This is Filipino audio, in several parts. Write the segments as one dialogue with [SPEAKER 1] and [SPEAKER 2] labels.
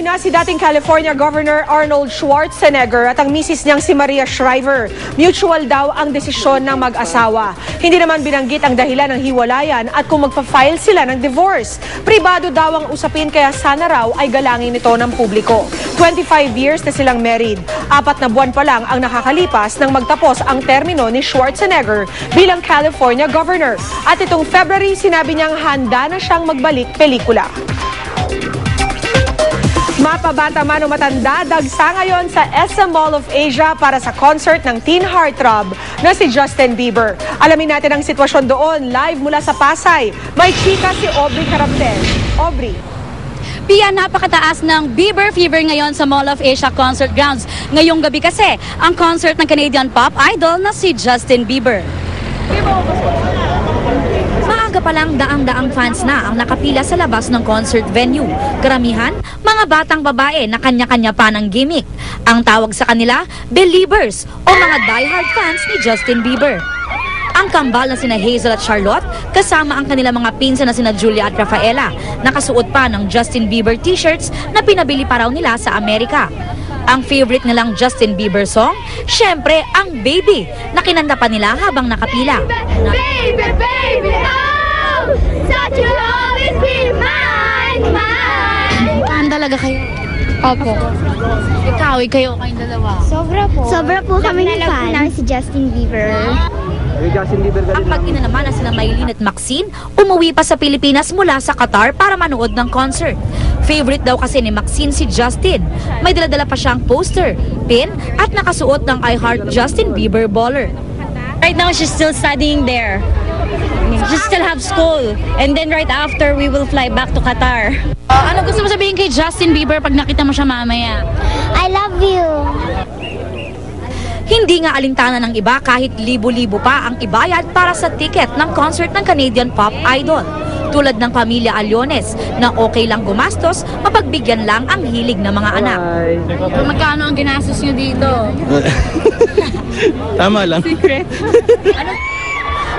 [SPEAKER 1] na si dating California Governor Arnold Schwarzenegger at ang misis niyang si Maria Shriver. Mutual daw ang desisyon ng mag-asawa. Hindi naman binanggit ang dahilan ng hiwalayan at kung magpa-file sila ng divorce. Pribado daw ang usapin kaya sana raw ay galangin ito ng publiko. 25 years na silang married. 4 na buwan pa lang ang nakakalipas nang magtapos ang termino ni Schwarzenegger bilang California Governor. At itong February, sinabi niyang handa na siyang magbalik pelikula. Mapabata man o matanda, dagsa ngayon sa SM Mall of Asia para sa concert ng teen heartthrob na si Justin Bieber. Alamin natin ang sitwasyon doon, live mula sa Pasay. May chika si Aubrey Carampel. Aubrey.
[SPEAKER 2] Pia, napakataas ng Bieber fever ngayon sa Mall of Asia Concert Grounds. Ngayong gabi kasi, ang concert ng Canadian pop idol na si Justin Bieber. Maaga pa lang daang-daang fans na ang nakapila sa labas ng concert venue. Karamihan, mga batang babae na kanya-kanya pa ng gimmick. Ang tawag sa kanila, Believers o mga diehard fans ni Justin Bieber. Ang kambal na sina Hazel at Charlotte, kasama ang kanilang mga pinsan na sina Julia at Rafaela, nakasuot pa ng Justin Bieber t-shirts na pinabili pa raw nila sa Amerika. Ang favorite nilang Justin Bieber song, syempre ang Baby, na kinanta pa nila habang nakapila.
[SPEAKER 3] Baby, baby, oh, such a always be mine, mine.
[SPEAKER 2] Fan talaga kayo?
[SPEAKER 4] Opo.
[SPEAKER 2] Ikaw, kayo kayong dalawa.
[SPEAKER 4] Sobra po.
[SPEAKER 3] Sobra po kami ng fan.
[SPEAKER 4] Namin si Justin Bieber.
[SPEAKER 2] Ang pag-ina naman na sila Maylin at Maxine, umuwi pa sa Pilipinas mula sa Qatar para manood ng concert. Favorite daw kasi ni Maxine si Justin. May dala-dala pa siyang poster, pin, at nakasuot ng I Heart Justin Bieber baller.
[SPEAKER 5] Right now, she's still studying there. She still have school. And then right after, we will fly back to Qatar.
[SPEAKER 2] Ano gusto mo sabihin kay Justin Bieber pag nakita mo siya mamaya?
[SPEAKER 4] I love you.
[SPEAKER 2] Hindi nga alintana ng iba kahit libo-libo pa ang ibayad para sa ticket ng concert ng Canadian pop idol. Tulad ng pamilya Aliones na okay lang gumastos, mapagbigyan lang ang hilig ng mga anak.
[SPEAKER 5] Magkano ang ginastos niyo dito?
[SPEAKER 6] Tama lang.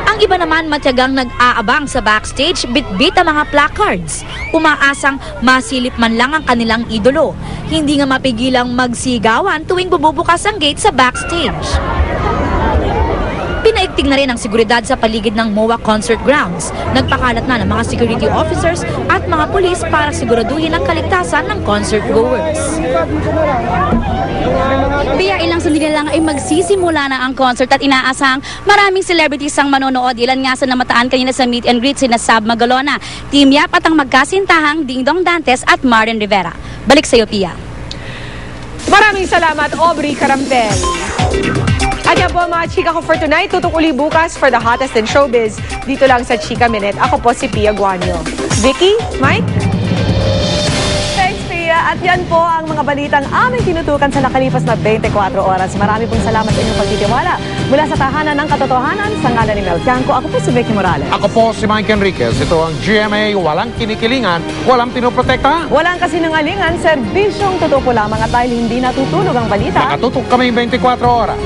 [SPEAKER 2] Ang iba naman matyagang nag-aabang sa backstage, bit-bit ang mga placards. Umaasang masilip man lang ang kanilang idolo. Hindi nga mapigilang magsigawan tuwing bububukas ang gate sa backstage. Pinaigting na rin ang seguridad sa paligid ng MOA Concert Grounds. Nagpakalat na ng mga security officers at mga pulis para siguraduhin ang kaligtasan ng concert goers.
[SPEAKER 5] Pia, ilang sandali lang ay magsisimula na ang concert at inaasang maraming celebrities ang manonood. Ilan nga sa namataan kanina sa meet and greet sina Sab Magalona, Team Yap at ang magkasintahang Ding Dong Dantes at Maren Rivera. Balik sa iyo, Pia.
[SPEAKER 1] Maraming salamat, Aubrey Carampel. At yan po ang mga chika ko for tonight. Tutok uli bukas for the hottest in showbiz. Dito lang sa Chika Minute. Ako po si Pia Guanyo. Vicky, Mike? Thanks, Pia. At yan po ang mga balitang aming tinutukan sa nakalipas na 24 oras. Marami pong salamat sa inyong pagtitiwala. Mula sa tahanan ng katotohanan, sa ngalan ni Mel Tiangco, ako po si Vicky Morales.
[SPEAKER 7] Ako po si Mike Enriquez. Ito ang GMA, walang kinikilingan, walang pinoprotekta.
[SPEAKER 1] Walang kasinungalingan, serbisyong totoo po lamang at dahil hindi natutulog ang balita.
[SPEAKER 7] Nakatutok kami 24 oras.